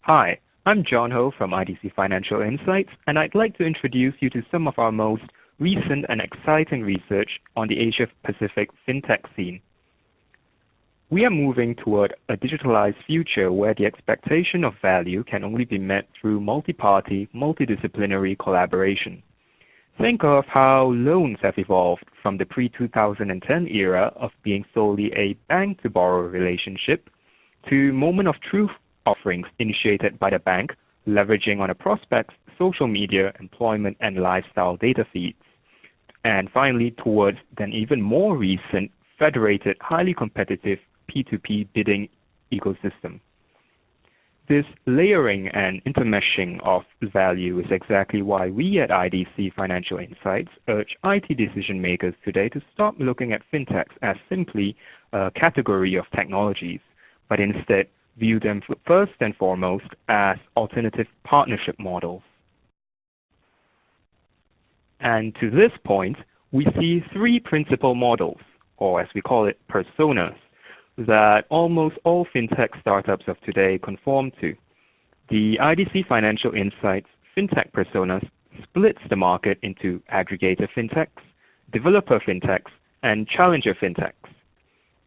Hi, I'm John Ho from IDC Financial Insights, and I'd like to introduce you to some of our most recent and exciting research on the Asia-Pacific fintech scene. We are moving toward a digitalized future where the expectation of value can only be met through multi-party, multidisciplinary collaboration. Think of how loans have evolved from the pre-2010 era of being solely a bank-to-borrower relationship to moment of truth offerings initiated by the bank, leveraging on a prospect's social media, employment, and lifestyle data feeds. And finally, towards an even more recent, federated, highly competitive P2P bidding ecosystem. This layering and intermeshing of value is exactly why we at IDC Financial Insights urge IT decision makers today to stop looking at fintechs as simply a category of technologies, but instead view them first and foremost as alternative partnership models. And to this point, we see three principal models, or as we call it, personas, that almost all fintech startups of today conform to. The IDC Financial Insights fintech personas splits the market into aggregator fintechs, developer fintechs, and challenger fintechs.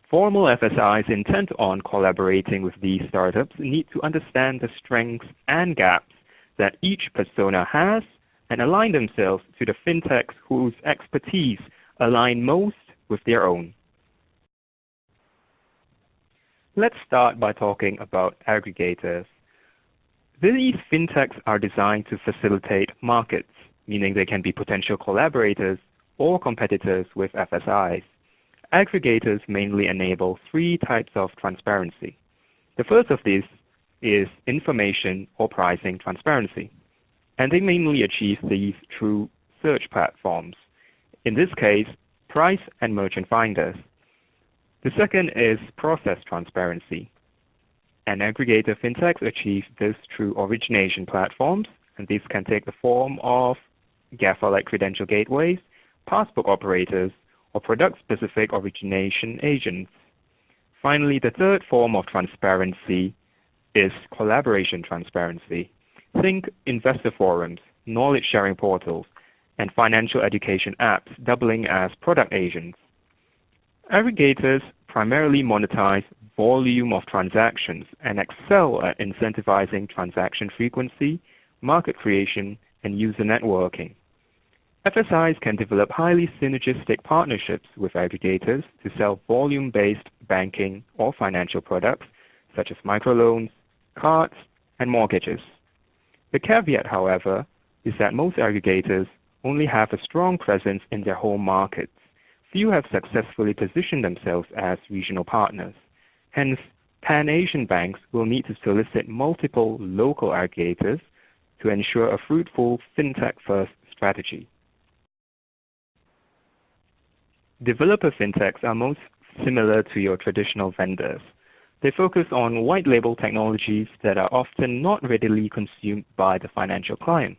Formal FSIs intent on collaborating with these startups need to understand the strengths and gaps that each persona has and align themselves to the fintechs whose expertise align most with their own. Let's start by talking about aggregators. These fintechs are designed to facilitate markets, meaning they can be potential collaborators or competitors with FSIs. Aggregators mainly enable three types of transparency. The first of these is information or pricing transparency, and they mainly achieve these through search platforms. In this case, price and merchant finders. The second is process transparency, and aggregator fintechs achieve this through origination platforms, and these can take the form of GAFA-like credential gateways, passbook operators, or product-specific origination agents. Finally, the third form of transparency is collaboration transparency. Think investor forums, knowledge-sharing portals, and financial education apps doubling as product agents. Aggregators primarily monetize volume of transactions and excel at incentivizing transaction frequency, market creation, and user networking. FSIs can develop highly synergistic partnerships with aggregators to sell volume-based banking or financial products such as microloans, cards, and mortgages. The caveat, however, is that most aggregators only have a strong presence in their home markets. Few have successfully positioned themselves as regional partners. Hence, Pan-Asian banks will need to solicit multiple local aggregators to ensure a fruitful fintech-first strategy. Developer fintechs are most similar to your traditional vendors. They focus on white label technologies that are often not readily consumed by the financial client.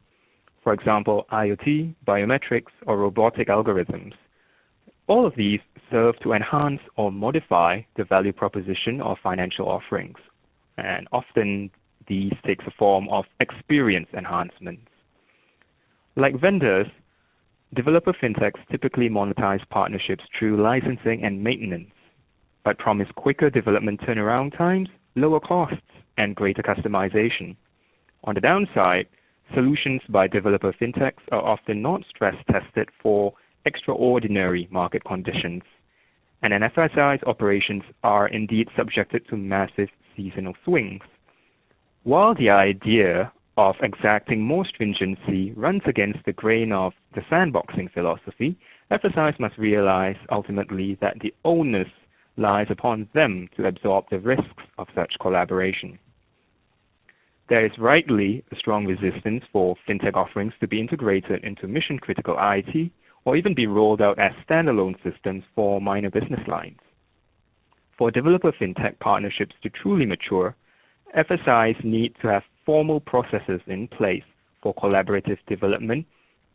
For example, IoT, biometrics, or robotic algorithms. All of these serve to enhance or modify the value proposition of financial offerings, and often these take the form of experience enhancements. Like vendors, developer fintechs typically monetize partnerships through licensing and maintenance, but promise quicker development turnaround times, lower costs, and greater customization. On the downside, solutions by developer fintechs are often not stress-tested for extraordinary market conditions, and an FSI's operations are indeed subjected to massive seasonal swings. While the idea of exacting more stringency runs against the grain of the sandboxing philosophy, FSIs must realize ultimately that the onus lies upon them to absorb the risks of such collaboration. There is rightly a strong resistance for fintech offerings to be integrated into mission-critical IT or even be rolled out as standalone systems for minor business lines. For developer fintech partnerships to truly mature, FSIs need to have formal processes in place for collaborative development,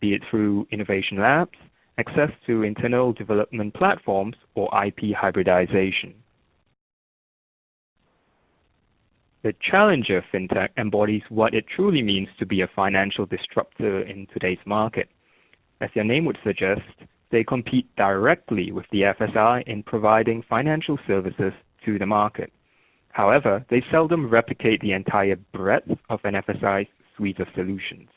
be it through innovation labs, access to internal development platforms, or IP hybridization. The challenger fintech embodies what it truly means to be a financial disruptor in today's market. As their name would suggest, they compete directly with the FSI in providing financial services to the market. However, they seldom replicate the entire breadth of an FSI's suite of solutions.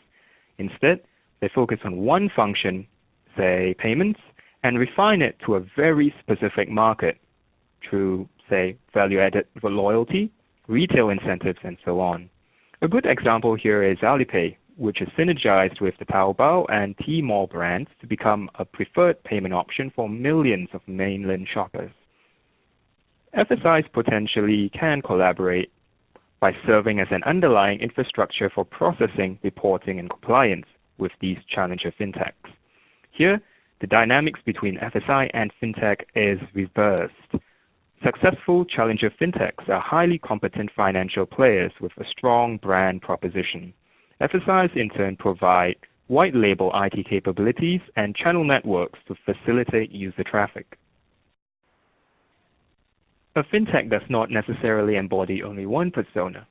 Instead, they focus on one function, say payments, and refine it to a very specific market through, say, value-added loyalty, retail incentives, and so on. A good example here is Alipay, which is synergized with the Taobao and Tmall brands to become a preferred payment option for millions of mainland shoppers. FSIs potentially can collaborate by serving as an underlying infrastructure for processing, reporting, and compliance with these challenger fintechs. Here, the dynamics between FSI and fintech is reversed. Successful challenger fintechs are highly competent financial players with a strong brand proposition. FSIs in turn provide white label IT capabilities and channel networks to facilitate user traffic. A fintech does not necessarily embody only one persona.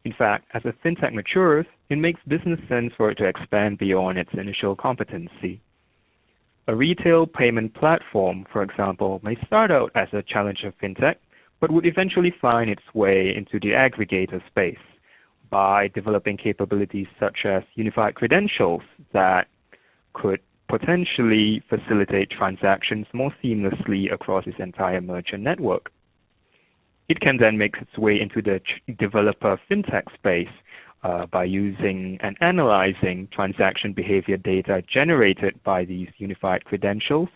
In fact, as a fintech matures, it makes business sense for it to expand beyond its initial competency. A retail payment platform, for example, may start out as a challenger fintech, but would eventually find its way into the aggregator space by developing capabilities such as unified credentials that could potentially facilitate transactions more seamlessly across its entire merchant network. It can then make its way into the developer fintech space by using and analyzing transaction behavior data generated by these unified credentials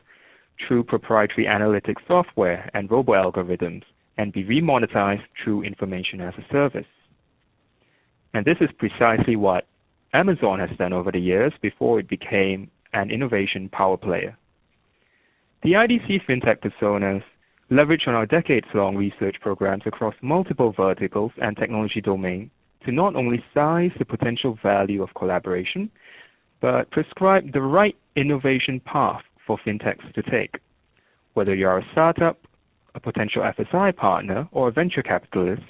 through proprietary analytics software and robo-algorithms, and be remonetized through information as a service. And this is precisely what Amazon has done over the years before it became an innovation power player. The IDC fintech personas leverage on our decades-long research programs across multiple verticals and technology domains to not only size the potential value of collaboration, but prescribe the right innovation path for fintechs to take. Whether you are a startup, a potential FSI partner, or a venture capitalist,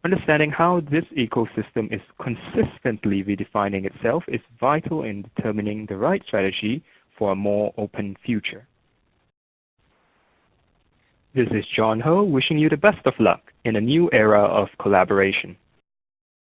understanding how this ecosystem is consistently redefining itself is vital in determining the right strategy for a more open future. This is John Ho wishing you the best of luck in a new era of collaboration.